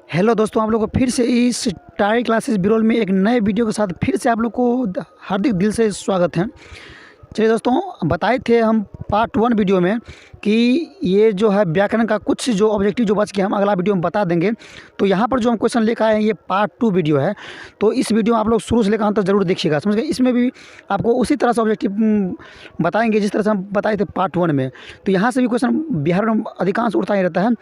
Hello दोस्तों, आप लोगों को फिर से इस टाई क्लासेस बिरोल में एक नए वीडियो के साथ फिर से आप लोग को हार्दिक दिल से स्वागत है। चलिए दोस्तों, बताए थे हम पार्ट 1 वीडियो में कि ये जो है व्याकरण का कुछ जो ऑब्जेक्टिव जो बच के हम अगला वीडियो में बता देंगे। तो यहाँ पर जो हम क्वेश्चन लेकर आए हैं ये पार्ट 2 वीडियो है। तो इस वीडियो में आप लोग शुरू से लेकर अंत तक जरूर देखिएगा, समझ गए। इसमें भी आपको उसी तरह से ऑब्जेक्टिव बताएंगे जिस तरह से हम बताए थे पार्ट 1 में। तो यहाँ से भी क्वेश्चन बिहार में अधिकांश उड़ता ही रहता है।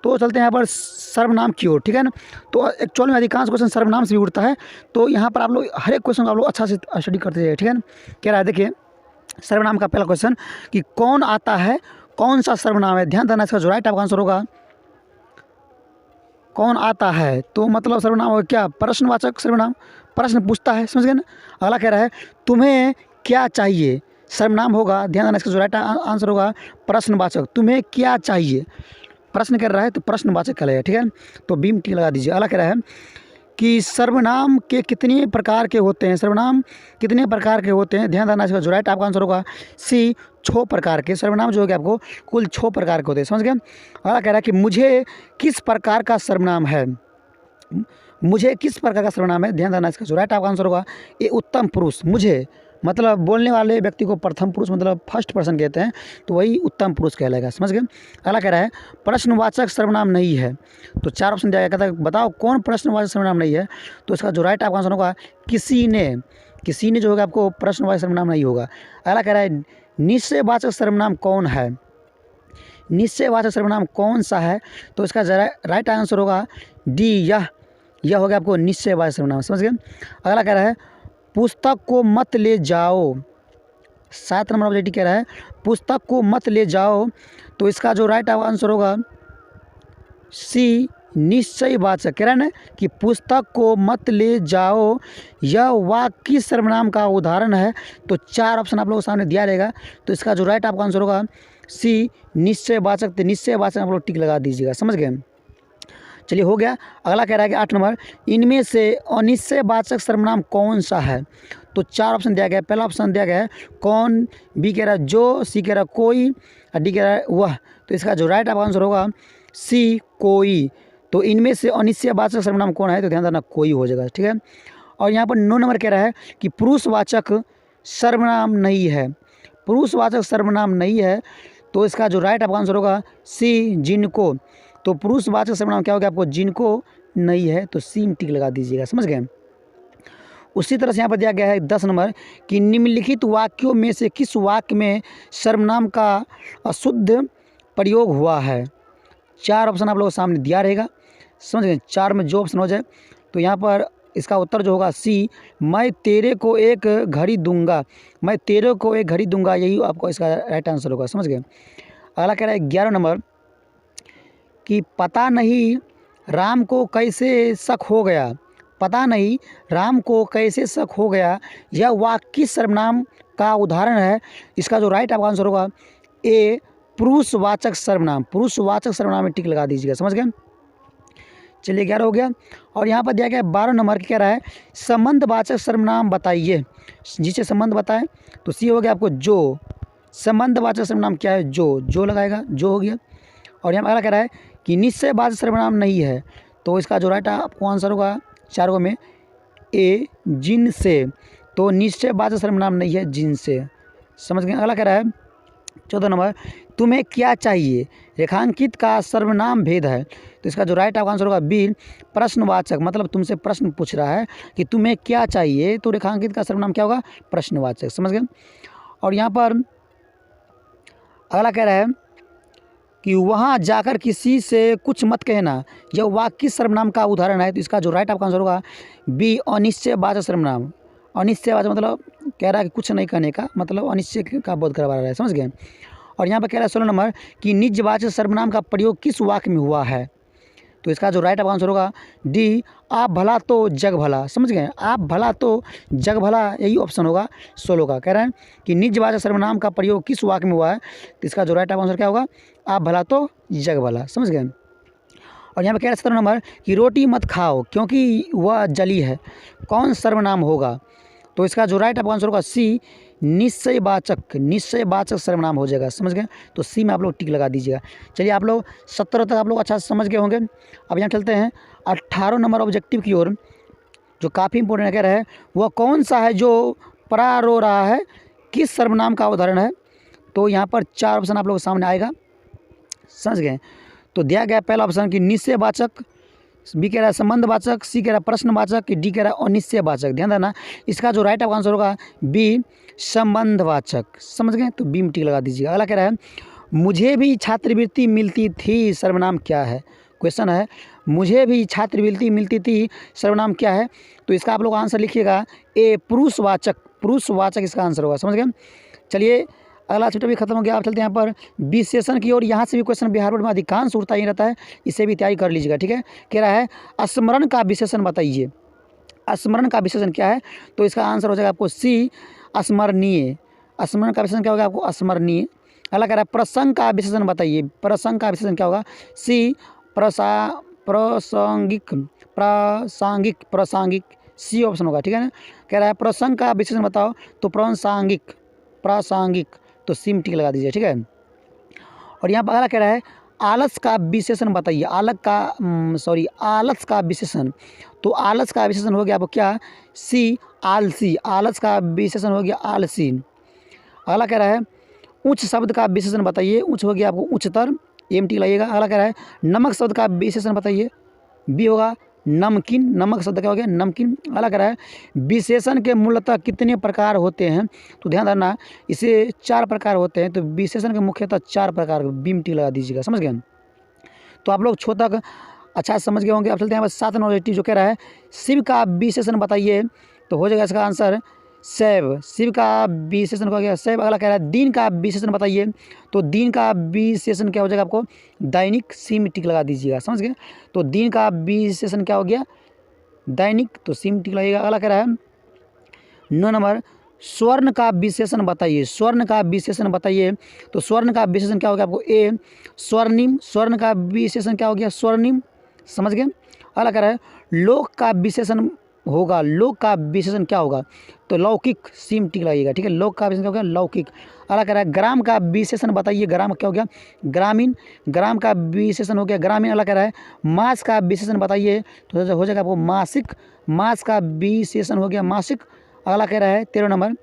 तो चलते हैं यहाँ पर सर्वनाम की ओर, ठीक है ना। तो एक्चुअल में अधिकांश क्वेश्चन सर्वनाम से भी उठता है। तो यहाँ पर आप लोग हर एक क्वेश्चन को आप लोग अच्छा से स्टडी करते जाइए, ठीक है ना। कह रहा है, देखिए सर्वनाम का पहला क्वेश्चन कि कौन आता है, कौन सा सर्वनाम है। ध्यान देना, इसका जो राइट आपका आंसर होगा कौन आता है। तो मतलब सर्वनाम होगा क्या, प्रश्नवाचक सर्वनाम, प्रश्न पूछता है, समझ गए ना। अगला कह रहा है तुम्हें क्या चाहिए, सर्वनाम होगा। ध्यान देना, इसका जो राइट आंसर होगा प्रश्नवाचक, तुम्हें क्या चाहिए। प्रश्न कर रहा है तो प्रश्नवाचक कहलाएगा, ठीक है। तो बीम टी लगा दीजिए। अगला कह रहा है कि सर्वनाम के कितने प्रकार के होते हैं, सर्वनाम कितने प्रकार के होते हैं। ध्यान देना, इसका जो राइट आपका आंसर होगा सी, 6 प्रकार के। सर्वनाम जो होगा आपको कुल 6 प्रकार के होते हैं, समझ गए। अगला कह रहा है कि मुझे किस प्रकार का सर्वनाम है, मुझे किस प्रकार का सर्वनाम है। ध्यान देना, इसका जो राइट आपका आंसर होगा ये उत्तम पुरुष। मुझे मतलब बोलने वाले व्यक्ति को प्रथम पुरुष मतलब फर्स्ट पर्सन कहते हैं, तो वही उत्तम पुरुष कहलाएगा, समझ गए। अगला कह रहा है प्रश्नवाचक सर्वनाम नहीं है। तो 4 ऑप्शन दिया गया, कहता है बताओ कौन प्रश्नवाचक सर्वनाम नहीं है। तो इसका जो राइट आपका आंसर होगा किसी ने, किसी ने जो होगा आपको प्रश्नवाचक सर्वनाम नहीं होगा। अगला कह रहा है निश्चयवाचक सर्वनाम कौन है, निश्चयवाचक सर्वनाम कौन सा है। तो इसका राइट आंसर होगा डी, यह हो गया आपको निश्चयवाचक सर्वनाम, समझ गए। अगला कह रहा है पुस्तक को मत ले जाओ। 7 नंबर ऑब्जेक्टिव कह रहा है पुस्तक को मत ले जाओ। तो इसका जो राइट आंसर होगा सी, निश्चयवाचक। कह रहा है ना कि पुस्तक को मत ले जाओ, यह वाक्य किस सर्वनाम का उदाहरण है। तो 4 ऑप्शन आप लोगों के सामने दिया रहेगा। तो इसका जो राइट आपका आंसर होगा सी, निश्चयवाचक। तो निश्चयवाचक आप लोग टिक लगा दीजिएगा, समझ गए। चलिए हो गया। अगला कह रहा है कि 8 नंबर इनमें से अनिश्चयवाचक सर्वनाम कौन सा है। तो 4 ऑप्शन दिया गया है। पहला ऑप्शन दिया गया है कौन, बी कह रहा है जो, सी कह रहा है कोई और डी कह रहा है वह। तो इसका जो राइट आपका आंसर होगा सी, कोई। तो इनमें से अनिश्चयवाचक सर्वनाम कौन है, तो ध्यान देना कोई हो जाएगा, ठीक है। और यहाँ पर 9 नंबर कह रहा है कि पुरुषवाचक सर्वनाम नहीं है, पुरुषवाचक सर्वनाम नहीं है। तो इसका जो राइट आपका आंसर होगा सी, जिनको। तो पुरुषवाचक सर्वनाम क्या हो गया आपको, जिनको नहीं है। तो सी में टिक लगा दीजिएगा, समझ गए। उसी तरह से यहाँ पर दिया गया है 10 नंबर कि निम्नलिखित वाक्यों में से किस वाक्य में सर्वनाम का अशुद्ध प्रयोग हुआ है। 4 ऑप्शन आप लोगों के सामने दिया रहेगा, समझ गए। 4 में जो ऑप्शन हो जाए। तो यहाँ पर इसका उत्तर जो होगा सी, मैं तेरे को एक घड़ी दूंगा, मैं तेरे को एक घड़ी दूंगा, यही आपको इसका राइट आंसर होगा, समझ गए। अगला कह रहा है 11 नंबर कि पता नहीं राम को कैसे शक हो गया, पता नहीं राम को कैसे शक हो गया, यह वाक्य किस सर्वनाम का उदाहरण है। इसका जो राइट आपका आंसर होगा ए, पुरुषवाचक सर्वनाम, पुरुषवाचक सर्वनाम में टिक लगा दीजिएगा, समझ गए। चलिए 11 हो गया। और यहाँ पर दिया गया 12 नंबर कह रहा है संबंधवाचक सर्वनाम बताइए, जिसे संबंध बताए। तो सी हो गया आपको जो, संबंधवाचक सर्वनाम क्या है, जो लगाएगा, जो हो गया। और यहाँ अगला कह रहा है कि निश्चयवाचक सर्वनाम नहीं है। तो इसका जो राइट आपको आंसर होगा 4 में ए, जिन से। तो निश्चयवाचक सर्वनाम नहीं है, जिन से, समझ गए। अगला कह रहा है 14 नंबर तुम्हें क्या चाहिए, रेखांकित का सर्वनाम भेद है। तो इसका जो राइट आपका आंसर होगा बी, प्रश्नवाचक। मतलब तुमसे प्रश्न पूछ रहा है कि तुम्हें क्या चाहिए, तो रेखांकित का सर्वनाम क्या होगा, प्रश्नवाचक, समझ गए। और यहाँ पर अगला कह रहा है कि वहाँ जाकर किसी से कुछ मत कहना, यह वाक्य किस सर्वनाम का उदाहरण है। तो इसका जो राइट आपका आंसर होगा बी, अनिश्चयवाचक सर्वनाम। अनिश्चयवाचक मतलब कह रहा है कि कुछ नहीं कहने का, मतलब अनिश्चय का बोध करवा रहा है, समझ गए। और यहाँ पर कह रहा है 16 नंबर कि निजवाचक सर्वनाम का प्रयोग किस वाक्य में हुआ है। तो इसका जो राइट आपका आंसर होगा डी, आप भला तो जग भला, समझ गए। आप भला तो जग भला, यही ऑप्शन होगा 16 का। कह रहे हैं कि निजवाचक सर्वनाम का प्रयोग किस वाक्य में हुआ है। तो इसका जो राइट आपका आंसर क्या होगा, आप भला तो जग भला, समझ गए। और यहाँ पे कह रहे हैं 17 नंबर कि रोटी मत खाओ क्योंकि वह जली है, कौन सर्वनाम होगा। तो इसका जो राइट आपका आंसर होगा सी, निश्चयवाचक। निश्चयवाचक सर्वनाम हो जाएगा, समझ गए। तो सी में आप लोग टिक लगा दीजिएगा। चलिए आप लोग 17 तक आप लोग अच्छा समझ गए होंगे। अब यहाँ चलते हैं 18 नंबर ऑब्जेक्टिव की ओर, जो काफ़ी इंपॉर्टेंट कह रहा है, वह कौन सा है जो परा रो रहा है, किस सर्वनाम का उदाहरण है। तो यहाँ पर 4 ऑप्शन आप लोग के सामने आएगा, समझ गए। तो दिया गया पहला ऑप्शन कि निश्चयवाचक, बी कह रहा है संबंधवाचक, सी कह रहा है प्रश्नवाचक, डी कह रहा है अनिश्चयवाचक। ध्यान देना, इसका जो राइट आंसर होगा बी, संबंधवाचक, समझ गए। तो बी में टिक लगा दीजिएगा। अगला कह रहा है मुझे भी छात्रवृत्ति मिलती थी, सर्वनाम क्या है। क्वेश्चन है मुझे भी छात्रवृत्ति मिलती थी, सर्वनाम क्या है। तो इसका आप लोग आंसर लिखिएगा ए, पुरुषवाचक। पुरुषवाचक इसका आंसर होगा, समझ गए। चलिए अगला चैप्टर भी खत्म हो गया। आप चलते हैं यहाँ पर विशेषण की ओर। यहाँ से भी क्वेश्चन बिहार बोर्ड में अधिकांश उड़ता ही रहता है, इसे भी तैयारी कर लीजिएगा, ठीक है। कह रहा है स्मरण का विशेषण बताइए। स्मरण का विशेषण क्या है। तो इसका आंसर हो जाएगा आपको सी, स्मरणीय। स्मरण का विशेषण क्या होगा आपको, स्मरणीय। अगला कह रहा है प्रसंग का विशेषण बताइए। प्रसंग का विशेषण क्या होगा, सी, प्रासंगिक। प्रासंगिक, प्रासंगिक, सी ऑप्शन होगा, ठीक है ना। कह रहा है प्रसंग का विशेषण बताओ, तो प्रासंगिक, प्रासंगिक, तो सी में टिक लगा दीजिए, ठीक है। और यहाँ पर अगला कह रहा है आलस का विशेषण बताइए। आलस का विशेषण। तो आलस का विशेषण हो गया आपको क्या, सी, आलसी। आलस का विशेषण हो गया आलसी। अगला कह रहा है उच्च शब्द का विशेषण बताइए। उच्च हो गया आपको उच्चतर, एम टी लगेगा। अगला कह रहा है नमक शब्द का विशेषण बताइए, बी होगा नमकीन। नमक शब्द क्या हो गया, नमकीन। अगला कह रहा है विशेषण के मूलतः कितने प्रकार होते हैं। तो ध्यान रखना, इसे 4 प्रकार होते हैं। तो विशेषण के मुख्यतः 4 प्रकार, बी में टिक लगा दीजिएगा, समझ गए। तो आप लोग छो तक अच्छा समझ गए होंगे। अब चलते हैं 7 नंबर जो कह रहा है शिव का विशेषण बताइए। तो हो जाएगा इसका आंसर शैव। शिव का विशेषण हो गया शैव। अगला कह रहा है दिन का विशेषण बताइए। तो दिन का विशेषण क्या हो जाएगा आपको, दैनिक। सी में टिक लगा दीजिएगा, समझ गए। तो दिन का विशेषण क्या हो गया, दैनिक, तो सी में टिक लगेगा। अगला कह रहा है 9 नंबर स्वर्ण का विशेषण बताइए। स्वर्ण का विशेषण बताइए। तो स्वर्ण का विशेषण क्या हो गया आपको, ए, स्वर्णिम। स्वर्ण का विशेषण क्या हो गया, स्वर्णिम, समझ गए। अगला कह रहा है लोक का विशेषण होगा। लोक का विशेषण क्या होगा, तो लौकिक। सी में टिक लगेगा, ठीक है। लोक का विशेषण क्या हो गया, लौकिक। अगला कह रहा है ग्राम का विशेषण बताइए। ग्राम क्या हो गया, ग्रामीण। ग्राम का विशेषण हो गया ग्रामीण। अगला कह रहा है मास का विशेषण बताइए। तो हो जाएगा आपको मासिक। मास का विशेषण हो गया मासिक। अगला कह रहा है 13 नंबर,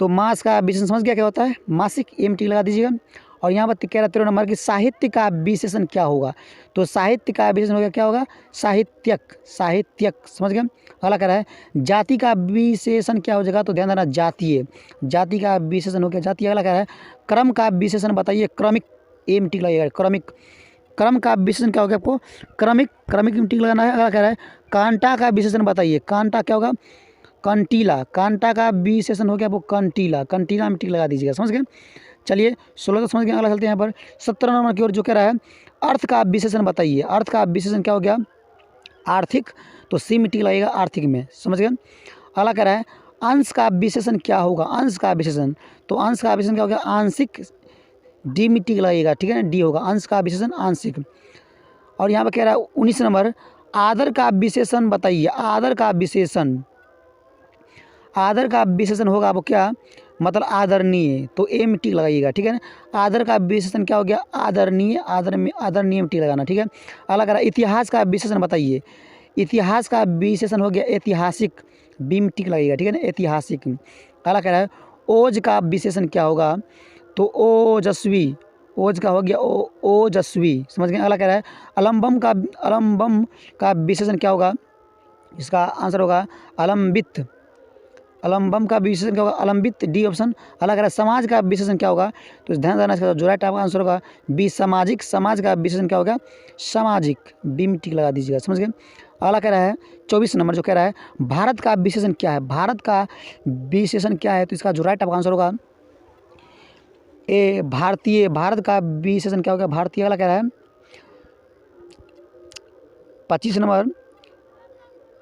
तो मास का विशेषण समझ गया क्या होता है, मासिक, एम टी लगा दीजिएगा। और यहाँ पर कह रहा है 13 नंबर की साहित्य का विशेषण क्या होगा। तो साहित्य का विशेषण हो गया क्या होगा, साहित्यक। साहित्यक, समझ गए। अगला कह रहा है जाति का विशेषण क्या हो जाएगा। तो ध्यान देना, जातीय। जाति का विशेषण हो गया जातीय। अगला कह रहा है क्रम का विशेषण बताइए। क्रमिक, एम टी लगेगा, क्रमिक। क्रम का विशेषण क्या हो गया आपको, क्रमिक। क्रमिक में टिक लगाना है। अगला कह रहा है कांटा का विशेषण बताइए। कांटा क्या होगा, कंटीला। कांटा का विशेषण हो गया आपको कंटीला। कंटीला में टिक लगा दीजिएगा, समझ गए। चलिए 16 तो समझ गए। अगला चलते हैं यहाँ पर 17 नंबर की ओर, जो कह रहा है अर्थ का विशेषण बताइए। अर्थ का विशेषण क्या हो गया, आर्थिक। तो सी में टिक लगेगा आर्थिक में, समझ गए। अगला कह रहा है अंश का विशेषण क्या होगा। अंश का विशेषण, तो अंश का विशेषण क्या हो गया, आंशिक। डी में टिक लगेगा, ठीक है ना, डी होगा अंश का विशेषण आंशिक। और यहाँ पर कह रहा है 19 नंबर आदर का विशेषण बताइए। आदर का विशेषण, आदर का विशेषण होगा आपको क्या, मतलब आदरणीय। तो ए में टिक लगाइएगा, ठीक है ना। आदर का विशेषण क्या हो गया, आदरणीय। आदरणीय में टिक लगाना, ठीक है। अगला कह रहा है इतिहास का विशेषण बताइए। इतिहास का विशेषण हो गया ऐतिहासिक। बी में टिक लगेगा, ठीक है ना, ऐतिहासिक। अगला कह रहा है ओज का विशेषण क्या होगा। तो ओजस्वी। ओज का हो गया ओजस्वी, समझ गए। अगला कह रहा है अलम्बम का विशेषण क्या होगा। इसका आंसर होगा अलम्बित। अलम्बम का विशेषण क्या होगा, अलम्बित, डी ऑप्शन। अगला कह रहा है समाज का विशेषण क्या होगा। तो ध्यान देना, इसका जो राइट आपका आंसर होगा बी, सामाजिक। समाज का विशेषण क्या होगा, सामाजिक। बी में टिक लगा दीजिएगा, समझ गए। अगला कह रहा है 24 नंबर, जो कह रहा है भारत का विशेषण क्या है। भारत का विशेषण क्या है। तो इसका जो राइट आपका आंसर होगा ए, भारतीय। भारत का विशेषण क्या होगा, भारतीय। अगला कह रहा है 25 नंबर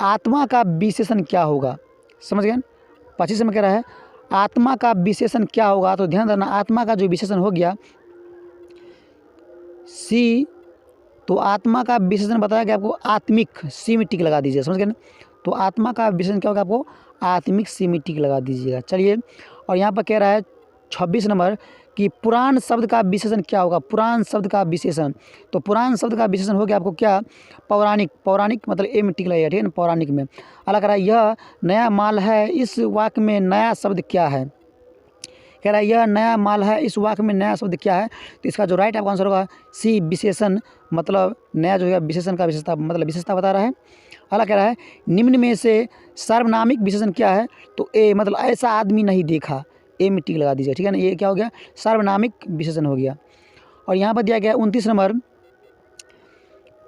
आत्मा का विशेषण क्या होगा, समझ गए। 25 में कह रहा है आत्मा का विशेषण क्या होगा। तो ध्यान देना, आत्मा का जो विशेषण हो गया सी। तो आत्मा का विशेषण बताया गया आपको आत्मिक। सी में टिक लगा दीजिए, समझ गए ना। तो आत्मा का विशेषण क्या होगा आपको, आत्मिक सीमित टिक लगा दीजिएगा। चलिए, और यहाँ पर कह रहा है 26 नंबर कि पुराण शब्द का विशेषण क्या होगा, पुराण शब्द का विशेषण। तो पुराण शब्द का विशेषण हो गया आपको क्या, पौराणिक। पौराणिक मतलब ए में टिक लगेगा, ठीक है ना, पौराणिक में। अगला कह रहा है यह नया माल है, इस वाक्य में नया शब्द क्या है। कह रहा है यह नया माल है, इस वाक्य में नया शब्द क्या है। तो इसका जो राइट आपका आंसर होगा सी, विशेषण। मतलब नया जो है विशेषण का विशेषता, मतलब विशेषता बता रहा है। अगला कह रहा है निम्न में से सार्वनामिक विशेषण क्या है। तो ए मतलब ऐसा आदमी नहीं देखा, ए में टिक लगा दीजिए, ठीक है ना। ये क्या हो गया, सार्वनामिक विशेषण हो गया। और यहाँ पर दिया गया 29 नंबर,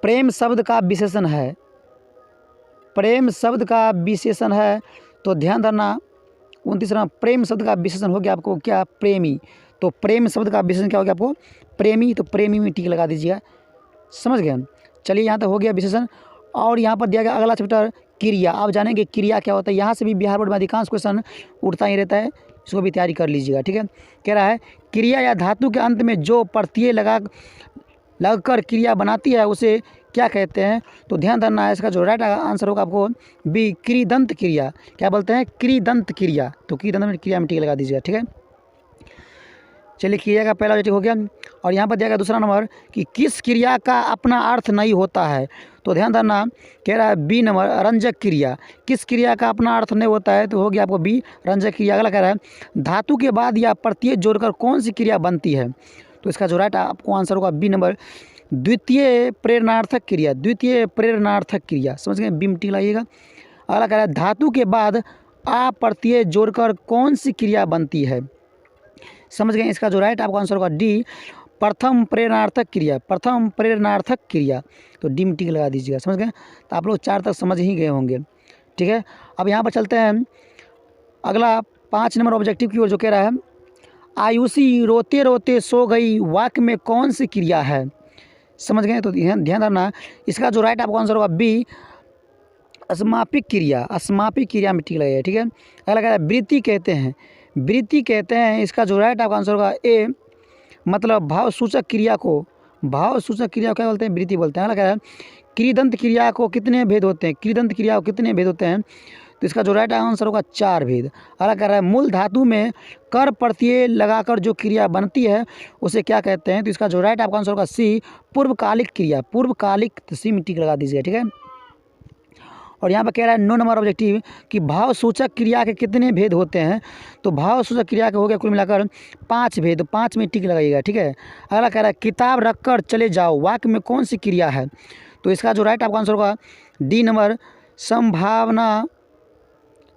प्रेम शब्द का विशेषण है, प्रेम शब्द का विशेषण है। तो ध्यान धरना 29 नंबर, प्रेम शब्द का विशेषण हो गया आपको क्या, प्रेमी। तो प्रेम शब्द का विशेषण क्या हो गया आपको, प्रेमी। तो प्रेमी में टिक लगा दीजिएगा, समझ गए। चलिए, यहाँ तक हो गया विशेषण। और यहाँ पर दिया गया अगला चैप्टर क्रिया। आप जानेंगे क्रिया क्या होता है। यहाँ से भी बिहार बोर्ड में अधिकांश क्वेश्चन उठता ही रहता है, इसको भी तैयारी कर लीजिएगा, ठीक है। कह रहा है क्रिया या धातु के अंत में जो प्रत्यय लगकर क्रिया बनाती है उसे क्या कहते हैं। तो ध्यान धरना है, इसका जो राइट आंसर होगा आपको बी, क्रिदंत क्रिया। क्या बोलते हैं, क्रिदंत क्रिया। तो क्रिदंत में क्रिया में टिक लगा दीजिएगा, ठीक है। चलिए, क्रिया का पहला ऑब्जेक्टिव हो गया। और यहाँ पर दिया गया दूसरा नंबर कि किस क्रिया का अपना अर्थ नहीं होता है। तो ध्यान धरना, कह रहा है बी नंबर, रंजक क्रिया। किस क्रिया का अपना अर्थ नहीं होता है, तो हो गया आपको बी, रंजक क्रिया। अगला कह रहा है धातु के बाद या प्रत्यय जोड़कर कौन सी क्रिया बनती है। तो इसका जो राइट आपको आंसर होगा बी नंबर, द्वितीय प्रेरणार्थक क्रिया। द्वितीय प्रेरणार्थक क्रिया, समझ गए, बी में टिक लगाइएगा। अगला कह रहा है धातु के बाद आ प्रत्यय जोड़कर कौन सी क्रिया बनती है, समझ गए। इसका जो राइट आपका आंसर होगा डी, प्रथम प्रेरणार्थक क्रिया। प्रथम प्रेरणार्थक क्रिया, तो डी में टिक लगा दीजिएगा, समझ गए। तो आप लोग 4 तक समझ ही गए होंगे, ठीक है। अब यहाँ पर चलते हैं अगला 5 नंबर ऑब्जेक्टिव की ओर, जो कह रहा है आयुषी रोते रोते सो गई, वाक्य में कौन सी क्रिया है, समझ गए। तो ध्यान धरना, इसका जो राइट आपका आंसर होगा बी, अस्मापिक क्रिया। अस्मापिक क्रिया में टिक लगेगा, ठीक है। अगला कह रहा है वृत्ति कहते हैं, वृत्ति कहते हैं। इसका जो राइट आपका आंसर होगा ए, मतलब भाव सूचक क्रिया को, भाव सूचक क्रिया को क्या बोलते हैं, वृत्ति बोलते हैं। अगला कह रहा है क्रिदंत क्रिया को कितने भेद होते हैं, क्रिदंत क्रिया को कितने भेद होते हैं। तो इसका जो राइट आंसर होगा 4 भेद। अगला कह रहा है मूल धातु में कर प्रत्यय लगाकर जो क्रिया बनती है उसे क्या कहते हैं। तो इसका जो राइट आपका आंसर होगा सी, पूर्वकालिक क्रिया। पूर्वकालिक, तो सी में टिक लगा दीजिए, ठीक है। और यहाँ पर कह रहा है 9 नंबर ऑब्जेक्टिव कि भाव सूचक क्रिया के कितने भेद होते हैं। तो भाव सूचक क्रिया के हो गया कुल मिलाकर 5 भेद, 5 में टिक लगाइएगा, ठीक है। अगला कह रहा है किताब रखकर चले जाओ, वाक्य में कौन सी क्रिया है। तो इसका जो राइट आपका आंसर होगा डी नंबर, संभावना,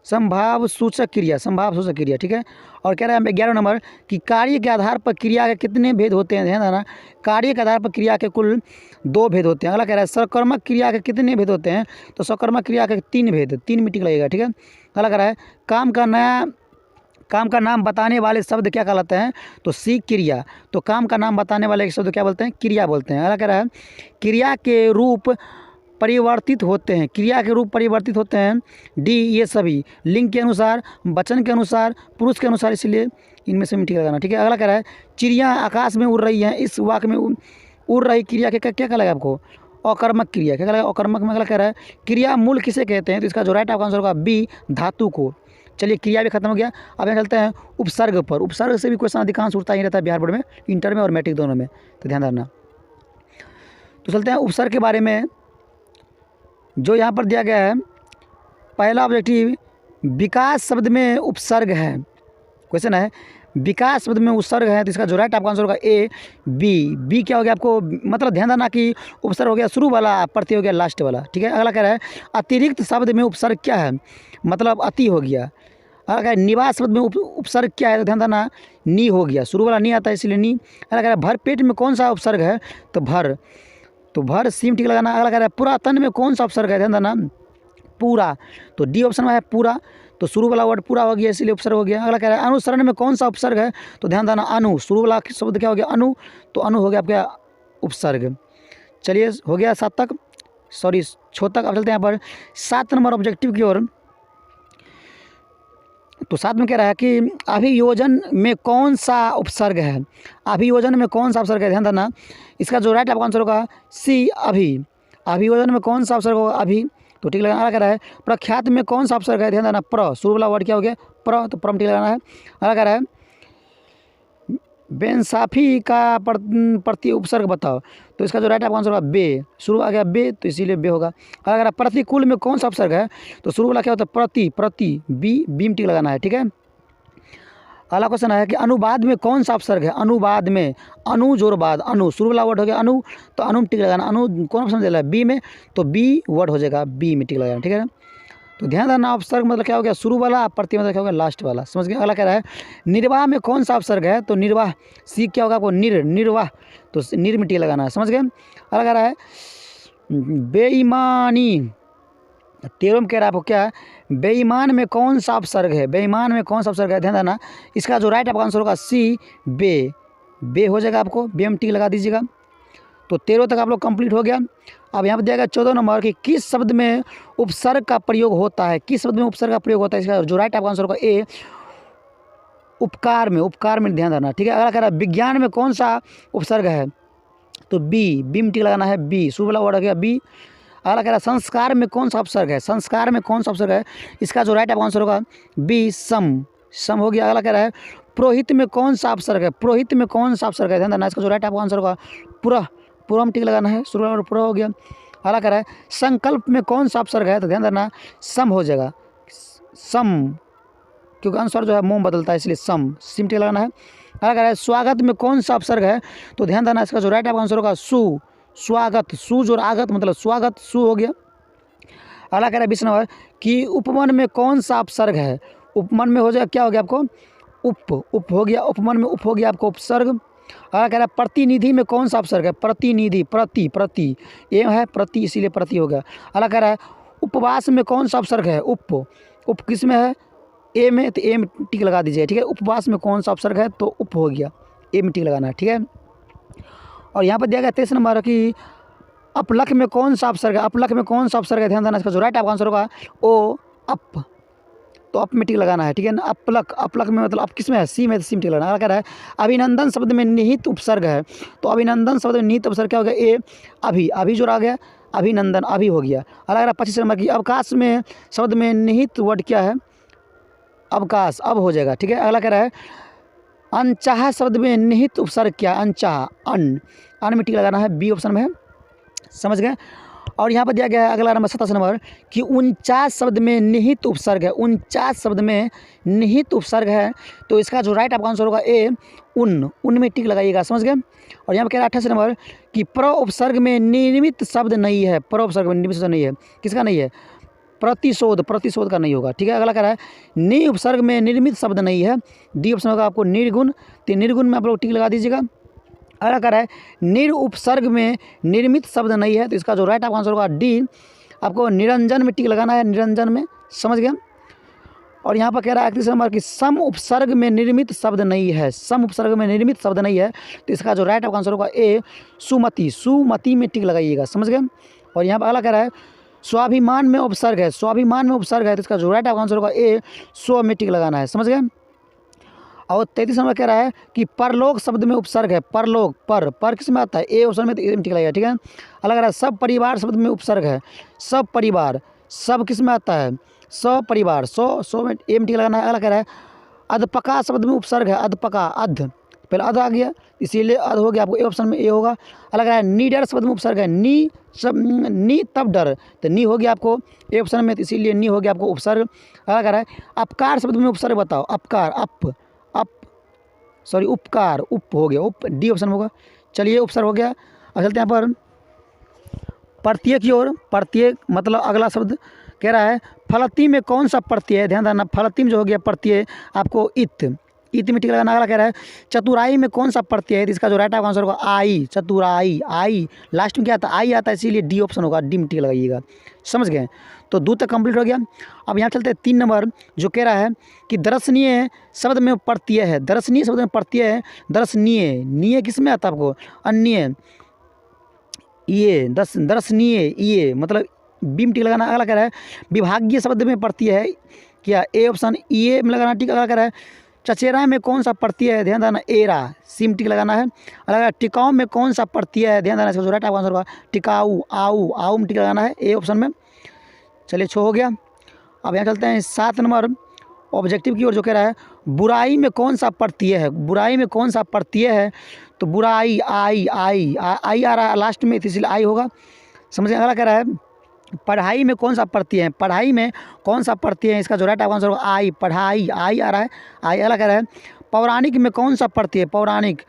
संभाव सूचक क्रिया, संभाव सूचक क्रिया, ठीक है। और कह रहा है 11 नंबर कि कार्य के आधार पर क्रिया के कितने भेद होते हैं। ध्यान देना, कार्य के आधार पर क्रिया के कुल 2 भेद होते हैं। अगला कह रहा है सकर्मक क्रिया के कितने भेद होते हैं। तो सकर्मक क्रिया के 3 भेद, 3 में टिक लगेगा, ठीक है। अगला कह रहा है काम का नाम बताने वाले शब्द क्या कहलाते हैं। तो सी, क्रिया। तो काम का नाम बताने वाले शब्द क्या बोलते हैं, क्रिया बोलते हैं। अगला कह रहा है क्रिया के रूप परिवर्तित होते हैं, क्रिया के रूप परिवर्तित होते हैं। डी, ये सभी लिंग के अनुसार, वचन के अनुसार, पुरुष के अनुसार, इसलिए इनमें से टिक लगाना, ठीक है। अगला कह रहा है चिड़िया आकाश में उड़ रही हैं, इस वाक्य में उड़ रही क्रिया के क्या क्या लगेगा आपको, अकर्मक क्रिया। क्या लगेगा, अकर्मक में। अगला कह रहा है क्रिया मूल किसे कहते हैं। तो इसका जो राइट आपका आंसर होगा बी, धातु को। चलिए, क्रिया भी खत्म हो गया। अब यहाँ चलते हैं उपसर्ग पर। उपसर्ग से भी क्वेश्चन अधिकांश उठता ही रहता है बिहार बोर्ड में, इंटर में और मैट्रिक दोनों में, तो ध्यान रखना। तो चलते हैं उपसर्ग के बारे में, जो यहाँ पर दिया गया है। पहला ऑब्जेक्टिव विकास शब्द में उपसर्ग है, क्वेश्चन है विकास शब्द में उपसर्ग है। तो इसका जो राइट आपका आंसर होगा ए, बी। बी क्या हो गया आपको, मतलब ध्यान देना कि उपसर्ग हो गया शुरू वाला, प्रत्यय हो गया लास्ट वाला, ठीक है। अगला कह रहा है अतिरिक्त शब्द में उपसर्ग क्या है, मतलब अति हो गया। अगला कह रहा है निवास शब्द में उपसर्ग क्या है। तो ध्यान देना, नी हो गया, शुरू वाला नी आता है इसलिए नी। अगला कह रहा है भर पेट में कौन सा उपसर्ग है। तो भर, तो भर, सीम टिक लगाना। अगला कह रहा है पुरातन में कौन सा उपसर्ग है। ध्यान देना, पूरा। तो डी ऑप्शन में है पूरा, तो शुरू वाला वर्ड पूरा हो गया इसलिए उपसर्ग हो गया। अगला कह रहा है अनुसरण में कौन सा उपसर्ग है। तो ध्यान देना, अनु। शुरू वाला शब्द क्या हो गया, अनु। तो अनु हो गया आपका उपसर्ग। चलिए, हो गया 7 तक, सॉरी 6 तक। अब चलते हैं यहाँ पर 7 नंबर ऑब्जेक्टिव की ओर। तो 7 में कह रहा है कि अभियोजन में कौन सा उपसर्ग है। अभियोजन में कौन सा उपसर्ग है, ध्यान देना। इसका जो राइट आपका आंसर होगा सी, अभी। अभियोजन में कौन सा उपसर्ग होगा, अभी। तो टिक लगाना। अगला कह रहा है प्रख्यात में कौन सा उपसर्ग है, ध्यान देना, प्र, शुरू वाला वर्ड क्या हो गया प्र, तो प्रम टिक लगाना है। अगला कह रहा है बेइंसाफी का प्रति उपसर्ग बताओ, तो इसका जो राइट ऑफ आंसर होगा बे, शुरू आ गया बे तो इसीलिए बे होगा। अगर प्रतिकूल में कौन सा उपसर्ग है, तो शुरू वाला क्या होता है प्रति, प्रति बी, बीम टिक लगाना है, ठीक है। अगला क्वेश्चन है कि अनुवाद में कौन सा उपसर्ग है, अनुवाद में, अनु जोर बाद, अनु शुरू वाला वर्ड हो गया अनु, तो अनु में टिक लगाना, अनु कौन ऑप्शन दे रहा है बी में, तो बी वर्ड हो जाएगा, बी में टिक लगाना, ठीक है ना। तो ध्यान देना उपसर्ग मतलब क्या हो गया शुरू वाला, प्रति मतलब क्या हो गया लास्ट वाला, समझ गए। अगला कह रहा है निर्वाह में कौन सा उपसर्ग है, तो निर्वाह सी क्या होगा आपको निर्वाह, तो निर में टिक लगाना है, समझ गए। अगला कह रहा है बेईमानी, 13 में कह रहा है आपको क्या है बेईमान में कौन सा उपसर्ग है, बेईमान में कौन सा उपसर्ग है, ध्यान देना, इसका जो राइट आपका आंसर होगा सी बे, बे हो जाएगा, आपको बे में टिक लगा दीजिएगा। तो 13 तक आप लोग कंप्लीट हो गया। अब यहाँ पर दिया गया 14 नंबर कि किस शब्द में उपसर्ग का प्रयोग होता है, किस शब्द में उपसर्ग का प्रयोग होता है, इसका जो राइट आपका आंसर होगा ए उपकार में, उपकार में ध्यान देना, ठीक है। अगला कह रहा है विज्ञान में कौन सा उपसर्ग है, तो बी, बी में टिक लगाना है, बी शुरू वाला वर्ड हो गया बी। अगला कह रहा है संस्कार में कौन सा उपसर्ग है, संस्कार में कौन सा उपसर्ग है, इसका जो राइट आंसर होगा बी सम, सम हो गया। अगला कह रहा है पुरोहित में कौन सा उपसर्ग है, पुरोहित में कौन सा उपसर्ग है, ध्यान देना, इसका जो राइट आंसर होगा पुरः, पुरः में टिक लगाना है, शुरू वाला पुरः हो गया। अगला कह रहा है संकल्प में कौन सा उपसर्ग है, तो ध्यान देना सम हो जाएगा, सम, क्योंकि अनुस्वार जो है मोम बदलता है इसलिए सम, सिम टिक लगाना है। अगला कह रहा है स्वागत में कौन सा उपसर्ग है, तो ध्यान देना इसका जो राइट आंसर होगा सु, स्वागत, सु जो आगत मतलब स्वागत, सु हो गया। अगला कह रहा है 20 नंबर कि उपमान में कौन सा उपसर्ग है, उपमान में हो जाएगा क्या हो गया आपको उप, उप हो गया, उपमान में उप हो गया आपको उपसर्ग। अगला कह रहा है प्रतिनिधि में कौन सा उपसर्ग है, प्रतिनिधि, प्रति, प्रति ए है प्रति इसीलिए प्रति हो गया। अगला कह रहा है उपवास में कौन सा उपसर्ग है, उप, उप किस में है ए में, तो ए में टिक लगा दीजिए, ठीक है। उपवास में कौन सा उपसर्ग है, तो उप हो गया, ए में टिक लगाना है, ठीक है। और यहाँ पर दिया गया 23 नंबर कि अपलख में कौन सा उपसर्ग है, अपलख में कौन सा उपसर्ग है, ध्यान देना, इसका जो राइट आंसर होगा ओ अप, तो अप में टिक लगाना है, ठीक है ना। अपलख, अपलख में मतलब अप किस में है सी में, तो सी में टिक लगाना है। कह रहा है अभिनंदन शब्द में निहित उपसर्ग है, तो अभिनंदन शब्द में निहित उपसर्ग क्या हो गया ए अभी, अभी जो आ गया अभिनंदन, अभी हो गया। अगला 25 नंबर की अवकाश में शब्द में निहित वर्ड क्या है, अवकाश, अब हो जाएगा, ठीक है। अगला कह रहा है अनचाह शब्द में निहित उपसर्ग क्या, अनचाह, अन, अन में टिक लगाना है, बी ऑप्शन में है, समझ गए। और यहाँ पर दिया गया है अगला नंबर 27 नंबर कि 49 शब्द में निहित उपसर्ग है, 49 शब्द में निहित उपसर्ग है, तो इसका जो राइट आपका आंसर होगा ए उन, उन में टिक लगाइएगा, समझ गए। और यहाँ पर कह रहा है 28 नंबर कि प्र उपसर्ग में निर्मित शब्द नहीं है, प्र उपसर्ग में निर्मित शब्द नहीं है, किसका नहीं है, प्रतिशोध, प्रतिशोध का नहीं होगा, ठीक है। अगला कह रहा है नि उपसर्ग में निर्मित शब्द नहीं है, डी ऑप्शन होगा आपको निर्गुण, तो निर्गुण में आप लोग टिक लगा दीजिएगा। अगला कह रहा है निर उपसर्ग में निर्मित शब्द नहीं है, तो इसका जो राइट आंसर होगा डी, आपको निरंजन में टिक लगाना है, निरंजन में, समझ गया। और यहाँ पर कह रहा है 31 नंबर कि सम उपसर्ग में निर्मित शब्द नहीं है, सम उपसर्ग में निर्मित शब्द नहीं है, तो इसका जो राइट आंसर होगा ए सुमति, सुमति में टिक लगाइएगा, समझ गए। और यहाँ पर अगला कह रहा है स्वाभिमान में उपसर्ग है, स्वाभिमान में उपसर्ग है, तो इसका जो राइट आंसर होगा ए स्व में टिक लगाना है, समझ गए। और 33 नंबर कह रहा है कि परलोक शब्द में उपसर्ग है, परलोक, पर किस में आता है ए ऑप्शन में, तो ए में टिक लगेगा, ठीक है। अलग रहा है सब परिवार शब्द में उपसर्ग है, सब परिवार, सब किस में आता है, सब परिवार, सौ में ए में टिक लगाना है। अगला कह रहा है अधपका शब्द में उपसर्ग है, अधपका, अध, पहले अध आ गया इसीलिए अध हो गया, आपको ए ऑप्शन में ए होगा। अलग रहा है निडर शब्द में उपसर्ग है, नी सब, नी तब डर, तो नी हो गया आपको ए ऑप्शन में, तो इसीलिए नी हो गया आपको उपसर्ग। अगला कह रहा है अपकार शब्द में उपसर्ग बताओ, अपकार, अप, सॉरी उपकार, उप हो गया, उप, डी ऑप्शन होगा। चलिए उपसर्ग हो गया। अब चलते हैं यहाँ पर प्रत्यय की ओर। प्रत्यय मतलब अगला शब्द कह रहा है फलती में कौन सा प्रत्यय है, ध्यान देना, फलती में जो हो गया प्रत्यय आपको इत, इत में टिक लगाना। अगला कह रहा है चतुराई में कौन सा प्रत्यय है, इसका जो राइट आंसर होगा आई, चतुराई, आई लास्ट में क्या आता है, आई आता है, इसीलिए डी ऑप्शन होगा, डी में टिक लगाइएगा, समझ गए। तो 2 तक कंप्लीट हो गया। अब यहाँ चलते हैं 3 नंबर जो कह रहा है कि दर्शनीय शब्द में प्रत्यय है, दर्शनीय शब्द में प्रत्यय है, दर्शनीय, नीय किस में आता है आपको, अन्य, ये दर्शनीय, ये मतलब बीम टिक लगाना। अगला कह रहा है विभागीय शब्द में प्रत्यय है क्या, ए ऑप्शन ये में लगाना टिक। अगला कह रहा है चचेरा में कौन सा प्रत्यय है, ध्यान देना, एरा, सिम टिक लगाना है। अगला टिकाऊ में कौन सा प्रत्यय है, ध्यान देना, इसका जो राइट आंसर होगा टिकाऊ, आऊ, आऊ में टिक लगाना है ए ऑप्शन में। चलिए 6 हो गया। अब यहाँ चलते हैं 7 नंबर ऑब्जेक्टिव की ओर, जो कह रहा है बुराई में कौन सा प्रत्यय है, बुराई में कौन सा प्रत्यय है। तो बुराई आई आई आई आ रहा है लास्ट में, इसलिए आई होगा। समझिए अगला कह रहा है पढ़ाई में कौन सा प्रत्यय है, पढ़ाई में कौन सा प्रत्यय है, इसका जो राइट आंसर होगा आई, पढ़ाई आई आ रहा है आई। अगला कह रहा है पौराणिक में कौन सा प्रत्यय है, पौराणिक,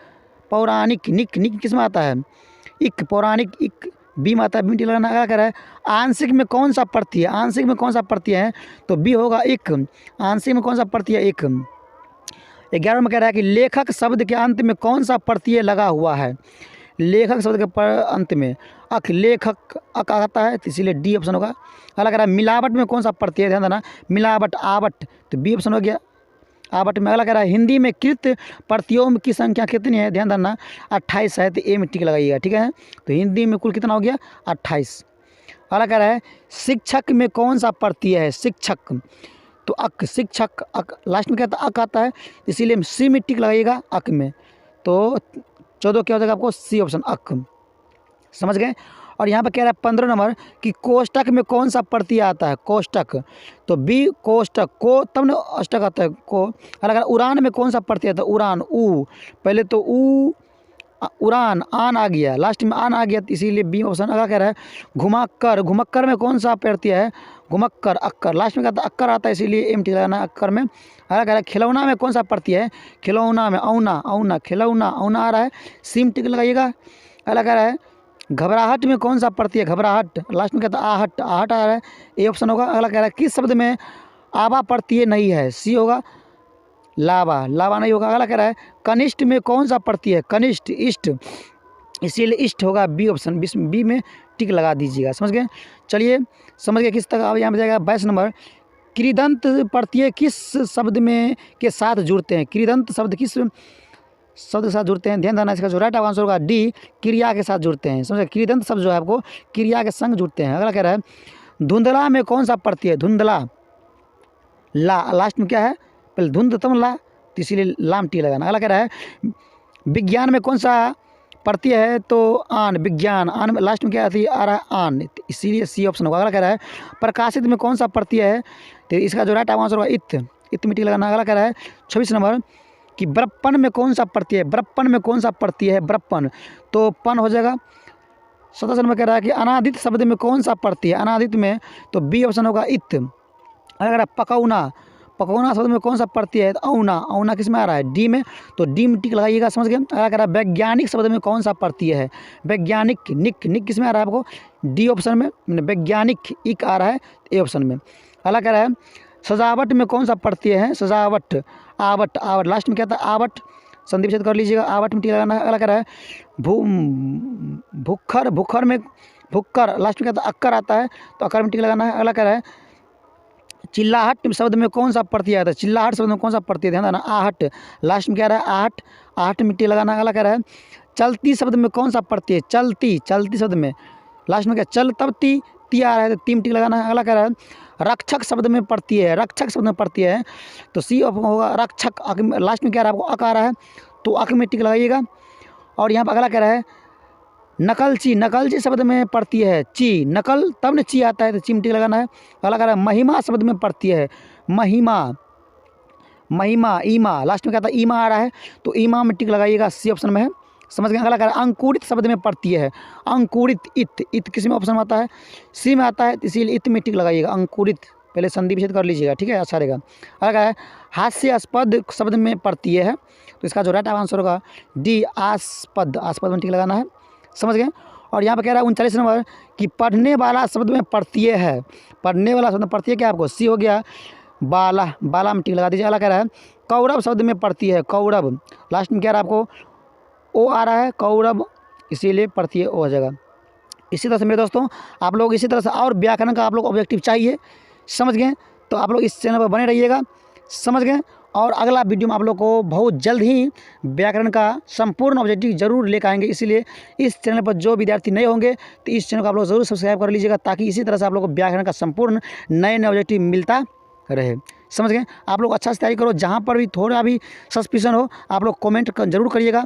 पौराणिक निक निक किस में आता है, इक, पौराणिक इक बी में आता है, बी लगाना। अगला कह रहा है आंशिक में कौन सा प्रत्यय है, आंशिक में कौन सा प्रत्यय है, तो बी होगा एक, आंशिक में कौन सा प्रत्यय है एक। 11 में कह रहा है कि लेखक शब्द के अंत में कौन सा प्रत्यय लगा हुआ है, लेखक शब्द के अंत में अख, लेखक अक आता है, तो इसीलिए डी ऑप्शन होगा। अगला कह रहा है मिलावट में कौन सा प्रत्यय, ध्यान देना, मिलावट आवट, तो बी ऑप्शन हो गया आवट में। अगला कह रहा है हिंदी में कृत प्रत्ययों की संख्या कितनी है, ध्यान देना 28 है, तो ए में टिक लगाइएगा, ठीक है। तो हिंदी में कुल कितना हो गया 28। अगला कह रहा है शिक्षक में कौन सा प्रत्यय है, शिक्षक, तो अक, शिक्षक अक, लास्ट में कहता है अक आता है, इसीलिए सी में टिक लगाइएगा अक में। तो 14 क्या हो जाएगा आपको सी ऑप्शन अक, समझ गए। और यहाँ पर कह रहा है 15 नंबर कि कोष्टक में कौन सा प्रत्यय आता है, कोष्टक, तो बी कोष्टक, को तब न अष्टक आता है को। अगर उड़ान में कौन सा प्रत्यय आता है, उड़ान ऊ, पहले तो ऊ उड़ान आन आ गया, लास्ट में आन आ गया, इसीलिए बी ऑप्शन। अगला कह रहा है घुमक्कर, घुमक्कर में कौन सा प्रत्यय है, घुमक्कर अक्कर, लास्ट में कहता है अक्कर आता है, इसीलिए एम टी लगाना अक्कर में। अगला कह रहा है खिलौना में कौन सा प्रत्यय है, खिलौना में औना, औना खिलौना औना आ रहा है, सीम टिक लगाइएगा। अगला कह रहा है घबराहट में कौन सा प्रत्यय, घबराहट, लास्ट में कहता है आहट, आहट आ रहा है, ए ऑप्शन होगा। अगला कह रहा है किस शब्द में आवा प्रत्यय नहीं है, सी होगा लावा, लावा नहीं होगा। अगला कह रहा है कनिष्ठ में कौन सा प्रत्यय है, कनिष्ठ इष्ट, इसीलिए इष्ट होगा बी ऑप्शन, बी में टिक लगा दीजिएगा, समझ गए। चलिए समझ गए किस तक। अब यहाँ पे जाएगा 22 नंबर कृदंत प्रत्यय किस शब्द में के साथ जुड़ते हैं, कृदंत शब्द किस शब्द के साथ जुड़ते हैं, ध्यान देना, इसका जो राइट आंसर होगा डी, क्रिया के साथ जुड़ते हैं, समझे। कृदंत शब्द जो है आपको क्रिया के संग जुड़ते हैं। अगला कह रहा है धुंधला में कौन सा प्रत्यय, धुंधला, ला, लास्ट में क्या है पहले धुंध तम ला, तो इसीलिए लाम टी लगाना। अगला कह रहा है विज्ञान में कौन सा प्रत्यय है, तो आन, विज्ञान, आन में लास्ट में क्या आती है आ रहा है आन, इसीलिए सी ऑप्शन होगा। अगला कह रहा है प्रकाशित में कौन सा प्रत्यय है, तो इसका जो राइट आंसर होगा इत मिट्टी लगाना। अगला कह रहा है 26 नंबर कि बरप्पन में कौन सा प्रत्यय है, बरप्पन में कौन सा प्रत्यय है, बरप्पन, तो पन हो जाएगा। 27 नंबर कह रहा है कि अनादित शब्द में कौन सा प्रत्यय है, अनादित में, तो बी ऑप्शन होगा इत। अगला कह रहा है पकौना, पकौना शब्द में कौन सा प्रत्यय है, औना, औना किस में आ रहा है डी में, तो डी में टिक लगाइएगा, समझ गए। अगला कह रहा है वैज्ञानिक शब्द में कौन सा प्रत्यय है, वैज्ञानिक, निक, निक किस में आ रहा है आपको डी ऑप्शन में, वैज्ञानिक इक आ रहा है ए ऑप्शन में। अगला कह रहा है सजावट में कौन सा प्रत्यय है, सजावट, आवट, आवट, लास्ट में क्या था आवट, संधि विच्छेद कर लीजिएगा, आवट में टिक लगाना है। अगला कह रहा है भुक्खर, भुक्खर में भुक्कर, लास्ट में क्या था अक्कर आता है, तो अक्कर में टिक लगाना है। अगला कह रहा है चिल्लाहट शब्द में कौन सा प्रत्यय आता है, चिल्लाहट शब्द में कौन सा प्रत्यय, ध्यान देना आहट, लास्ट में क्या रहा है आहट, आहट मिट्टी लगाना। अगला कह रहा है चलती शब्द में कौन सा प्रत्यय, चलती, चलती शब्द में लास्ट में क्या चल तब ती आ रहा है, तो तीन टिक लगाना है। अगला कह रहा है रक्षक शब्द में प्रत्यय है, रक्षक शब्द में प्रत्यय है, तो सी होगा रक्षक, लास्ट में क्या रहा है आपको अक आ रहा है, तो अक में टिक लगाइएगा। और यहाँ पर अगला कह रहा है नकलची, नकलची शब्द में प्रत्यय है ची, नकल तब न ची आता है, तो ची में टिक लगाना है। अगला कह रहा है महिमा शब्द में प्रत्यय है, महिमा, महिमा ईमा, लास्ट में क्या था ईमा आ रहा है, तो ईमा में टिक लगाइएगा, सी ऑप्शन में है, समझ गए। अगला कह रहा है अंकुरित शब्द में प्रत्यय है, अंकुरित, इत किस में ऑप्शन में आता है, सी में आता है, इसीलिए इत में टिक लगाइएगा, अंकुरित, पहले संधि विच्छेद कर लीजिएगा, ठीक है, अच्छा रहेगा। अगला कह रहा है हास्यास्पद शब्द में प्रत्यय है, तो इसका जो राइट आंसर होगा डी, आस्पद, आस्पद में टिक लगाना है, समझ गए। और यहाँ पर कह रहा है 39 नंबर कि पढ़ने वाला शब्द में प्रत्यय है, पढ़ने वाला शब्द प्रत्यय क्या आपको सी हो गया बाला, बाला में टिक लगा दीजिए। अगला कह रहा है कौरव शब्द में प्रत्यय है, कौरव, लास्ट में क्या रहा है आपको ओ आ रहा है कौरव, इसीलिए प्रत्यय ओ हो जाएगा। इसी तरह से मेरे दोस्तों आप लोग इसी तरह से और व्याकरण का आप लोग ऑब्जेक्टिव चाहिए, समझ गए, तो आप लोग इस चैनल पर बने रहिएगा, समझ गए। और अगला वीडियो में आप लोग को बहुत जल्द ही व्याकरण का संपूर्ण ऑब्जेक्टिव जरूर लेकर आएंगे, इसलिए इस चैनल पर जो विद्यार्थी नए होंगे तो इस चैनल को आप लोग जरूर सब्सक्राइब कर लीजिएगा, ताकि इसी तरह से आप लोग को व्याकरण का संपूर्ण नए नए ऑब्जेक्टिव मिलता रहे, समझ गए। आप लोग अच्छा से तैयारी करो, जहाँ पर भी थोड़ा भी सस्पिशन हो आप लोग कमेंट जरूर करिएगा,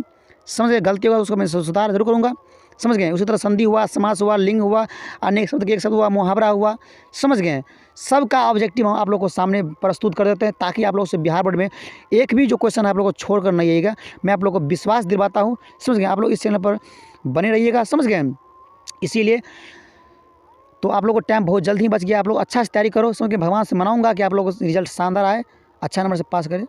समझ गए, गलती होगा उसको मैं सुधार जरूर करूँगा, समझ गए। उसी तरह संधि हुआ, समास हुआ, लिंग हुआ, अनेक शब्द के एक शब्द हुआ, मुहावरा हुआ, समझ गए। सबका ऑब्जेक्टिव हम आप लोग को सामने प्रस्तुत कर देते हैं ताकि आप लोग से बिहार बोर्ड में एक भी जो क्वेश्चन आप लोग को छोड़ कर नहीं आएगा। मैं आप लोग को विश्वास दिलवाता हूँ, समझ गए। आप लोग इस चैनल पर बने रहिएगा, समझ गए। इसीलिए तो आप लोग को टाइम बहुत जल्द ही बच गया। आप लोग अच्छा से तैयारी करो, समझ के भगवान से मनाऊंगा कि आप लोगों को रिजल्ट शानदार आए, अच्छा नंबर से पास करें।